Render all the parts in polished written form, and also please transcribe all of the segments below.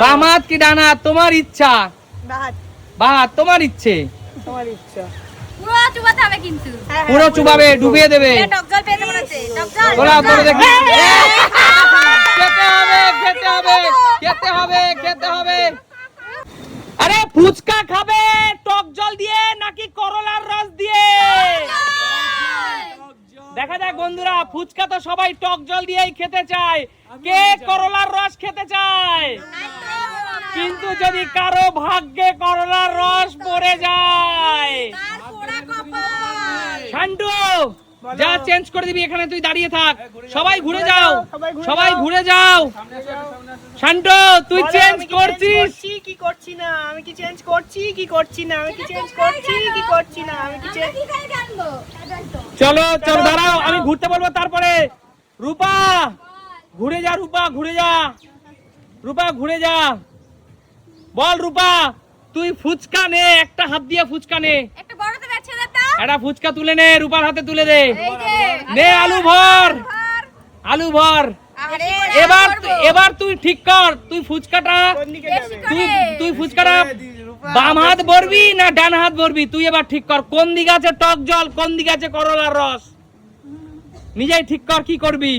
বাম হাত কি ডান হাত? তোমার ইচ্ছা। বাম হাত তোমার ইচ্ছে। পুরো চুবাতে হবে কিন্তু। পুরো চুবাবে, ডুবিয়ে দেবে। টক জল পেতে বলেছে। টক জল। তোরা তোরা দেখি। খেতে হবে, খেতে হবে, খেতে হবে, খেতে হবে। আরে ফুচকা খাবে টক জল দিয়ে নাকি করলার রস দিয়ে? দেখা যাক বন্ধুরা, ফুচকা তো সবাই টক জল দিয়েই খেতে চায়, কে করলার রস খেতে চায়? কিন্তু যদি কারো ভাগ্যে করলার রস পড়ে যায়, শান্টু যা চেঞ্জ করে দিবি, এখানে তুই দাঁড়িয়ে থাক। সবাই ঘুরে যাও, সবাই ঘুরে যাও। শান্টু তুই চেঞ্জ করছিস কি করছি না? আমি কি চেঞ্জ করছি কি করছি না? আমি কি চেঞ্জ করছি কি করছি না? আমি কি চেঞ্জ? চলো চলো দাঁড়াও, আমি ঘুরতে বলবো তারপরে। রূপা ঘুরে যা, রূপা ঘুরে যা, রূপা ঘুরে যা। বল রূপা, তুই ফুচকা নে, একটা হাত দিয়ে ফুচকা নে। একটা বড়তে বেছে দে তো। একটা ফুচকা তুলে নে, রূপার হাতে তুলে দে। এই যে নে আলু ভর, আলু ভর। আরে এবার এবার তুই ঠিক কর, তুই ফুচকাটা তুই ফুচকাটা বাম হাত ভরবি না ডান হাত ভরবি? তুই এবার ঠিক কর, কোন দিকে আছে টক জল, কোন দিকে আছে করলার রস। নিজেই ঠিক কর কি করবি।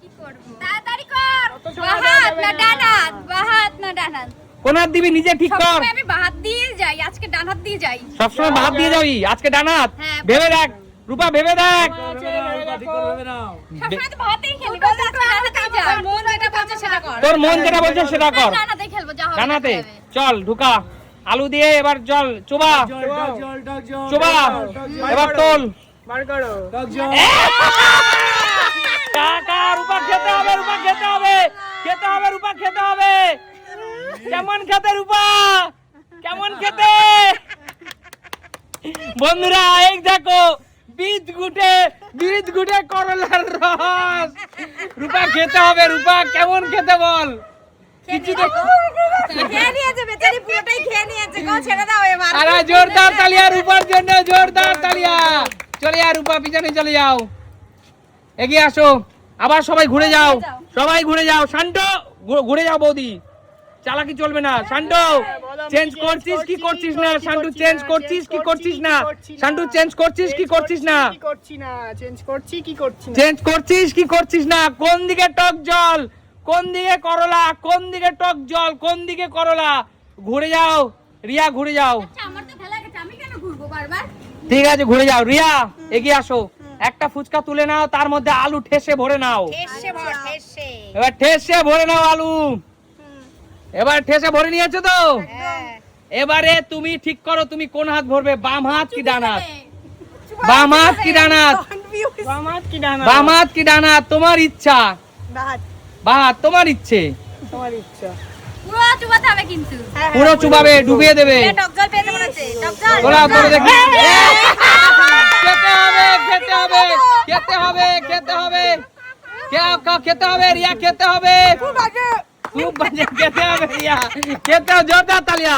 কি করব? তাড়াতাড়ি কর। বাহাত না ডান হাত? বাহাত না ডান হাত? কোন হাত দিবি নিজে ঠিক কর। সবসময় আমি বাহাত দিয়ে যাই, আজকে ডান হাত দিয়ে যাই। সবসময় বাহাত দিয়ে যাবি, আজকে ডান হাত? হ্যাঁ। ভেবে দেখ রূপা, ভেবে দেখ। সবসময় তো বাহাতেই খেলি, বল আজকে ডান হাতেই যা। মন যেটা বলছে সেটা কর। তোর মন যেটা বলছে সেটা কর। ডান হাতেই খেলবো, যা হবে। ডান হাতে চল, ঢুকা আলু দিয়ে। এবার জল চোবা, চোবা, এবার তোল। কাকা রূপা খেতে হবে, রূপা খেতে হবে, খেতে হবে, রূপা খেতে হবে। কেমন খেতে রূপা, কেমন খেতে? বন্ধুরা এই দেখো, বীজ গুটে করলার রস। রূপা খেতে হবে, রূপা কেমন খেতে বল। কিছু তো খেয়ে নিয়েছে বেচারি, পুরোটাই খেয়ে নিয়েছে। গো ছেড়ে দাও এবার। আরে জোরদার তালিয়া রূপার জন্য, জোরদার তালিয়া। চলে যা রূপা, পিছনে চলে যাও, এগিয়ে আসো। আবার সবাই ঘুরে যাও, সবাই ঘুরে যাও। শান্ত ঘুরে যাও বৌদি, চালাকি চলবে না। শান্ত চেঞ্জ করছিস কি করছিস না? শান্তু চেঞ্জ করছিস কি করছিস না? শান্তু চেঞ্জ করছিস কি করছিস না? চেঞ্জ করছি কি করছি না? চেঞ্জ করছিস কি করছিস না? কোন দিকে টক জল, কোন দিকে করলা, কোন দিকে টক জল, কোন দিকে করলা? ঘুরে যাও রিয়া, ঘুরে যাও। আচ্ছা আমার তো খেলা গেছে, আমি কেন ঘুরবো বারবার? ঠিক আছে ঘুরে যাও। রিয়া এগিয়ে আসো, একটা ফুচকা তুলে নাও, তার মধ্যে আলু ঠেসে ভরে নাও। ঠেসে ভর, ঠেসে। এবার ঠেসে ভরে নাও আলু। এবার ঠেসে ভরে নিয়েছো তো? হ্যাঁ। এবারে তুমি ঠিক করো, তুমি কোন হাত ভরবে, বাম হাত কি ডান হাত? বাম হাত কি ডান হাত? বাম হাত কি ডান হাত? বাম হাত কি ডান হাত? তোমার ইচ্ছা। বাম হাত তোমার ইচ্ছে। তোমার ইচ্ছা। পুরো চুবাতে হবে কিন্তু। পুরো চুবাবে, ডুবিয়ে দেবে। টক জল পেতে বলেছে। টক জল। তোরা তোরা দেখি। খেতে হবে, খেতে হবে, খেতে হবে, খেতে হবে। খেতে হবে রিয়া, খেতে হবে। খুব বাজে, খেতে হবে রিয়া, খেতে হবে। জোরদার তালিয়া,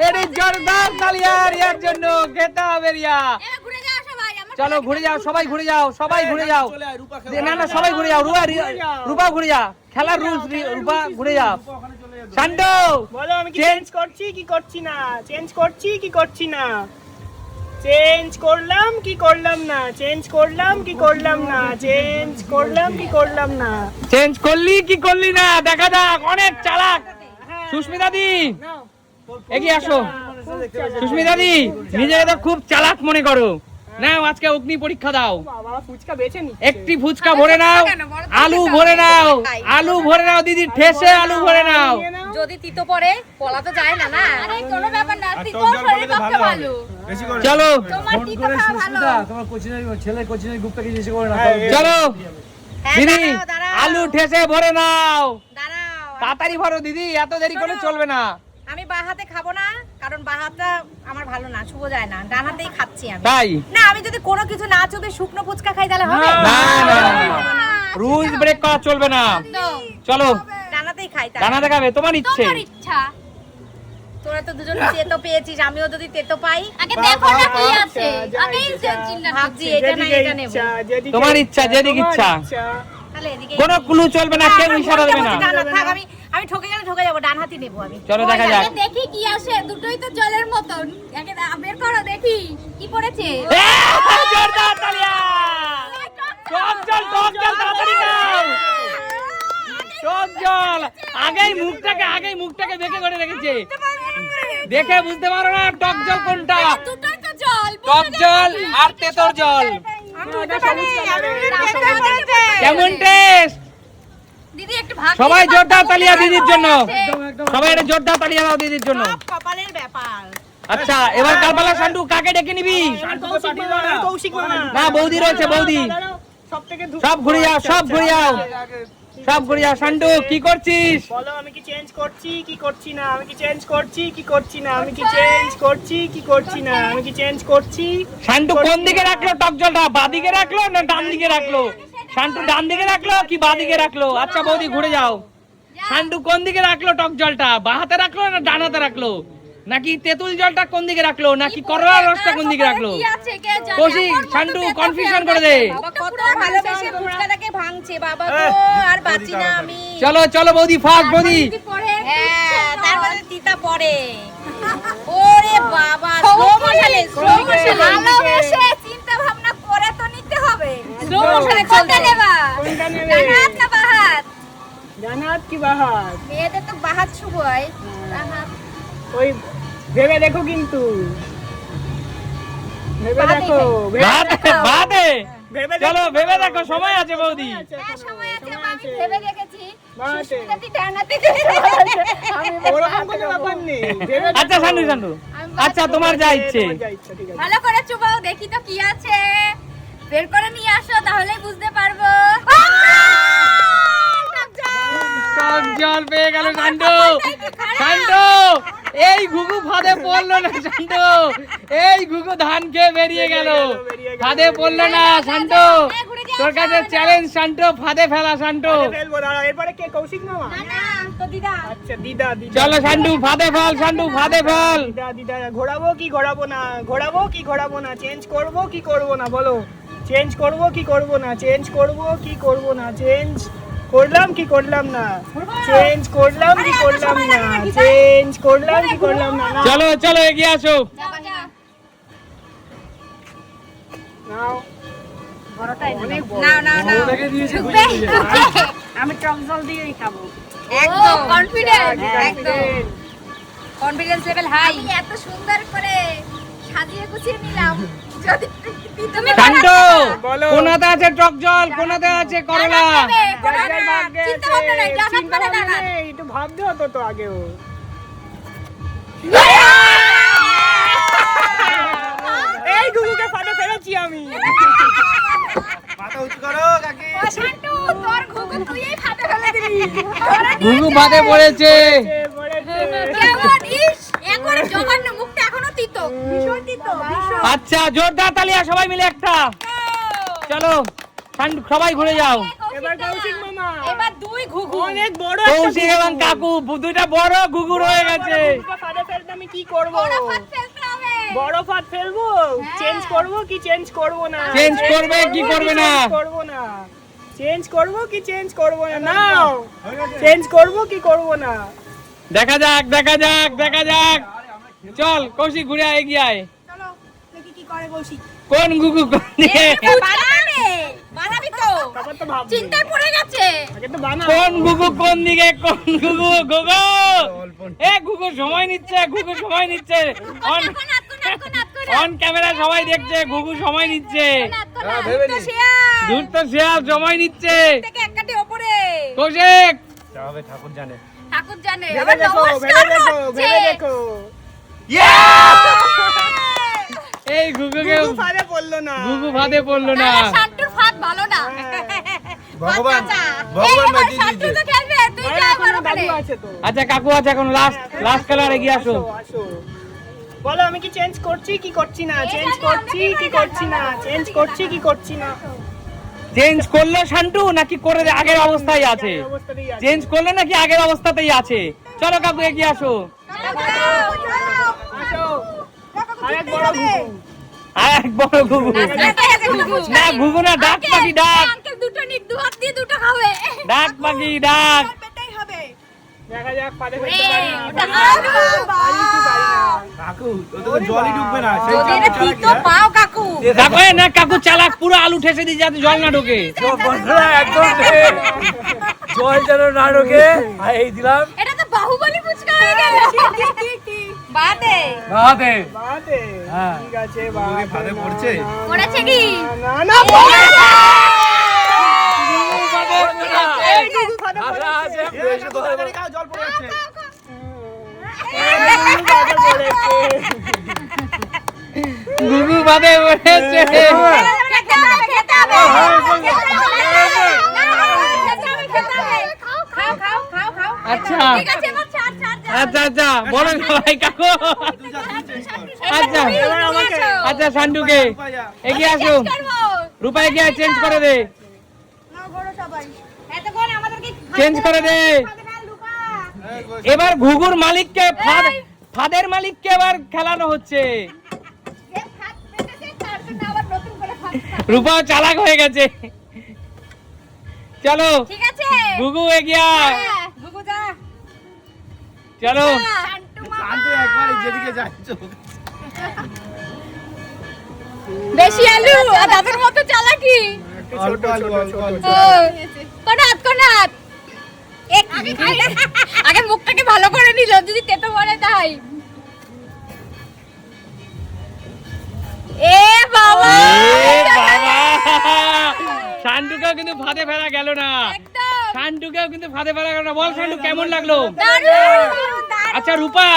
এর জোরদার তালিয়া রিয়ার জন্য। খেতে হবে রিয়া। এবার ঘুরে যাও সবাই। আমার চলো ঘুরে যাও, সবাই ঘুরে যাও, সবাই ঘুরে যাও। না না সবাই ঘুরে যাও। রূপা ঘুরে যা, খেলার রুলস। রূপা ঘুরে যা। শান্ত বলো আমি কি চেঞ্জ করছি কি করছি না? চেঞ্জ করছি কি করছি না? চেঞ্জ করলাম কি করলাম না? চেঞ্জ করলাম কি করলাম না? চেঞ্জ করলাম কি করলাম না? চেঞ্জ করলি কি করলি না? দেখা যাক, অনেক চালাক। সুস্মিতা দি এগিয়ে আসো। সুস্মিতা দি নিজেকে তো খুব চালাক মনে করো, নাও আজকে অগ্নি পরীক্ষা দাও। বাবা ফুচকা বেছে নি। একটি ফুচকা ভরে নাও, আলু ভরে নাও, আলু ভরে নাও দিদি, ঠেসে আলু ভরে নাও। যদি তিতো পড়ে বলা তো যায় না না। আরে কোনো ব্যাপার না, তিতো শরীরের পক্ষে ভালো। চলো তোমার তিতো খাওয়া ভালো। তোমার কোচিনের ছেলে কোচিনের গ্রুপটাকে বেশি করে না। চলো হ্যাঁ, দিদি, দাঁড়াও, দাঁড়াও। আলু ঠেসে ভরে নাও। দাঁড়াও। তাড়াতাড়ি ভরো দিদি, এত দেরি করে চলবে না। আমি বাঁ হাতে খাবো না, কারণ বাঁ হাতটা আমার ভালো না, শুভ যায় না। ডান হাতেই খাচ্ছি আমি। তাই না আমি যদি কোনো কিছু না চোবে শুকনো ফুচকা খাই তাহলে হবে? না না, রুলস ব্রেক করা চলবে না। চলো ডান হাতেই খাই তাহলে। ডানা দেখাবে, তোমার ইচ্ছে। তোমার ইচ্ছা। তোরা তো দুজন তেতো পেয়েছিস, আমিও যদি তেতো পাই। আগে দেখো না কি আছে। আগেই চিন্তা ভাবছি এটা না এটা নেব। তোমার ইচ্ছা, যেদিকে ইচ্ছা। তাহলে এদিকে কোনো ক্লু চলবে না, কেউ ইশারা দেবে না। থাক, আমি ঠকে গেলে ঠকে যাবো, ডান হাতি নেবো আমি। চলো দেখা যাক। দেখি কি আসে, দুটোই তো জলের মতন। একে বের করো দেখি কি পড়েছে। জোরদার তালিয়া! টক জল তাড়াতাড়ি দাও। টক জল আগেই মুখটাকে দেখে করে রেখেছে। দেখে বুঝতে পারো না টক জল কোনটা? দুটোই তো জল। টক জল আর তেতর জল। কেমন টেস্ট? দিদি একটু ভাগ। সবাই জোরদার তালিয়া দিদির জন্য। সবাই একটা জোরদার তালিয়া দাও দিদির জন্য। কপালের ব্যাপার। আচ্ছা এবার কালবালা সান্টু কাকে ডেকে নিবি? কৌশিক মামা না বৌদি রয়েছে, বৌদি। সবথেকে সব ঘুরে যাও সান্টু কি করছিস? বলো আমি কি চেঞ্জ করছি কি করছি না, আমি কি চেঞ্জ করছি কি করছি না, আমি কি চেঞ্জ করছি কি করছি না, আমি কি চেঞ্জ করছি। শান্টু কোন দিকে রাখলো টক জলটা? বাদিকে রাখলো না ডান দিকে রাখলো? শান্টু ডান দিকে রাখলো কি বাদিকে রাখলো? আচ্ছা বৌদি ঘুরে যাও। শান্টু কোন দিকে রাখলো টক জলটা? বাঁ হাতে রাখলো না ডান হাতে রাখলো? নাকি তেঁতুল জলটা কোন দিকে রাখলো? নাকি করলার রসটা কোন দিকে রাখলো? কি আছে কে জানে? কৌশিক শান্টু কনফিউশন করে দে। বাবা কত ভালোবেসে ফুচকাটাকে ভাঙছে বাবা গো, আর বাঁচি না আমি। চলো বৌদি ফাস্ট বৌদি। হ্যাঁ, তারপরে তিতা পড়ে। ওরে বাবা, স্লো মোশনে ভালোবেসে চিন্তা ভাবনা করে তো নিতে হবে। স্লো মোশনে কোনটা নেবা? কোনটা নেবে? ডান হাত না বাঁ হাত? জানাত কি বাহার মেয়েদের তো বাঁ হাত শুভ হয়। ডান হাত। ওই ভেবে দেখো কিন্তু ভেবে দেখো বাদে ভেবে চলো ভেবে দেখো, সময় আছে বৌদি। হ্যাঁ, সময় আছে, আমি ভেবে রেখেছি। বাহাতে। সুস্মিতাটি ডান হাতে। ওরকম কোনো ব্যাপার নেই ভেবে দেখো। আচ্ছা শান্টু আচ্ছা তোমার যা ইচ্ছে। তোমার যা ইচ্ছা, ঠিক আছে। ভালো করে চুবাও, দেখি তো কি আছে। বের করে নিয়ে আসো, তাহলেই বুঝতে পারবো। টক জল পেয়ে গেল শান্টু। এই ঘুঘু ফাঁদে পড়লো না শান্টু, এই ঘুঘু ধান খেয়ে বেরিয়ে গেল। ফাঁদে পড়লো না শান্টু, তোর কাছে চ্যালেঞ্জ শান্টু, ফাঁদে ফেলা শান্টু। ফেলবো, দাঁড়াও, এরপরে কে? কৌশিক মামা? না না, তো দিদা। আচ্ছা দিদা দিদা চলো শান্টু ফাঁদে ফেল, শান্টু ফাঁদে ফেল। দিদা দিদা ঘোরাবো কি ঘোরাবো না, ঘোরাবো কি ঘোরাবো না, চেঞ্জ করবো কি করবো না, বলো চেঞ্জ করবো কি করবো না, চেঞ্জ করবো কি করবো না, চেঞ্জ করলাম কি করলাম না, চেঞ্জ করলাম কি করলাম না, চেঞ্জ করলাম কি করলাম না। চলো এগিয়ে আসো। যাও, যাও। নাও অনেক বড়। নাও। রেখে দিয়েছে, ঢুকবে? আমি টক জল দিয়েই খাবো। একদম কনফিডেন্ট, একদম একদম কনফিডেন্স লেভেল হাই। আমি এত সুন্দর করে সাজিয়ে গুছিয়ে নিলাম, যদি তুমি শান্টু বলো। কোনাতে আছে টক জল, কোনাতে আছে করলা। চিন্তা ভাবনা নাই, জানাত মানে না। একটু ভাবতে হতো তো আগেও। এই গুগুকে ফাটা ফেলেছি আমি। ও শান্টু, তোর ঘুঘু তুইই ফাটে ফেলে দিলি। ঘুঘু ফাঁদে পড়েছে। কেমন ইস, একবারে জঘন্য, মুখটা এখনো তিতো, ভীষণ তিতো, ভীষণ। আচ্ছা জোরদার তালিয়া সবাই মিলে একটা। চলো শান্টু সবাই ঘুরে যাও। এবার কৌশিক মামা। এবার দুই ঘুঘু। অনেক বড় একটা কৌশিক এবং কাকু দুইটা বড় ঘুঘু রয়ে গেছে। গুগুকে ফাটা ফেলতে আমি কি করব? বড় ফাট ফেলতে হবে। বড় ফাট ফেলবো? চেঞ্জ করব কি চেঞ্জ করব না? চেঞ্জ করবে কি করবে না? করব না। চেঞ্জ করব কি চেঞ্জ করব না? নাও। চেঞ্জ করব কি করব না? দেখা যাক। চল কৌশিক ঘুরে এগিয়ে আয়। চলো দেখি কি করে কৌশিক। কোন ঘুঘু কোন দিকে? বানাবি তো, তারপর তো ভাববো। চিন্তায় পড়ে গেছে। আগে তো বানাও। কোন ঘুঘু কোন দিকে? কোন ঘুঘু? ঘুঘু এ ঘুঘু সময় নিচ্ছে। অন অন ক্যামেরা সবাই দেখছে, ঘুঘু সময় নিচ্ছে। দূর তো শেয়াল সময় নিচ্ছে। কৌশিক ঠাকুর জানে। ভেবে আবার দেখো, নমস্কার ভেবে দেখো, হচ্ছে। ভেবে দেখো। এই ঘুঘুকে গুগু ফাঁদে পড়লো না। ঘুঘু ফাঁদে পড়লো না। তাহলে শান্তুর ফাঁদ ভালো না। ভগবান ভগবান ভগবান বাঁচিয়ে শান্তু দিয়েছে। তো খেলবে, তুই আরে যা এখনো বড় দাদু করে। আছে তো। আচ্ছা কাকু আছে এখন লাস্ট খেলার এগিয়ে আসো। আসো। বলো আমি কি চেঞ্জ করছি কি করছি না, চেঞ্জ করছি কি করছি না, চেঞ্জ করছি কি করছি না। চেঞ্জ করলে শান্টু নাকি করে আগের অবস্থায় আছে? এই অবস্থাতেই আছে। চেঞ্জ করলে নাকি আগের অবস্থাতেই আছে? চলো কাকু এগিয়ে আসো। আসো। আরেক বড় গুগু। আর এক বড় ঘুঘু। না ঘুঘু না, ডাক পাখি ডাক। আঙ্কেল দুটো নিক, দু হাত দিয়ে দুটো খাবে। ডাক পাখি ডাক। দেখা যাক পারে ফেলতে পারি না। ওটা পারি কি পারি না। কাকু ও তো জলই ঢুকবে না সেই যদি এটা চালাকি, তিতো পাও কাকু দেখো এ না কাকু চালাক, পুরো আলু ঠেসে দিয়ে যাতে জল না ঢোকে। তো বন্ধুরা একদম ঠিক। জল যেন না ঢোকে আর এই দিলাম এটা তো বাহুবলী ফুচকা হয়ে গেল বাদে বাদে বাদে। হ্যাঁ। ঠিক আছে ওকে ফাঁদে পড়ছে? পড়েছে কি না না এই গুগু ফাঁদে আশা আছে এসে তো তাড়াতাড়ি খাও, জল পড়ে যাচ্ছে। গুগু বাদে পড়েছে। খেতে হবে খেতে হবে খাও খাও খাও খাও আচ্ছা ঠিক আছে এবার ছাড় ছাড় আচ্ছা আচ্ছা বলো সবাই কাকু। তুই যা, তুই change কর। আচ্ছা এবার আমাকে। আচ্ছা সান্টুকে এগিয়ে আসো, রূপা এগিয়ে চেঞ্জ করে দে, এতক্ষণ আমাদেরকে চেঞ্জ করে দে। এবার ঘুঘুর মালিককে ফাদের মালিককে এবার খেলানো হচ্ছে। রূপা চালাক হয়ে গেছে। চলো ঠিক আছে ঘুঘু এগিয়ে আয়। গুগু যা চলো শান্ত একবার যেদিকে যাচ্ছ। বেশি আলু আর দাদুর মতো চালাকি অল্প আলু, অল্প আলু। কোনাত কোনাত আগে মুখটাকে ভালো করে নিল যদি তেতো পড়ে তাই এ বাবা এ বাবা, শান্টুকেও কিন্তু ফাঁদে ফেলা গেল না, একদম শান্টুকেও কিন্তু ফাঁদে ফেলা গেল না। বল শান্টু কেমন লাগলো? দারুণ আচ্ছা রূপা,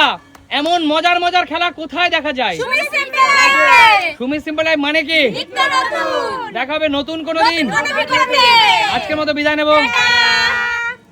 এমন মজার মজার খেলা কোথায় দেখা যায়? তুমি সিম্পল লাইফে সুমি সিম্পল লাইফ মানে কি? নিত্য নতুন দেখা হবে নতুন কোনো দিন। নতুন কোনো ভিডিওতে আজকের মতো বিদায় নেবো। টাটা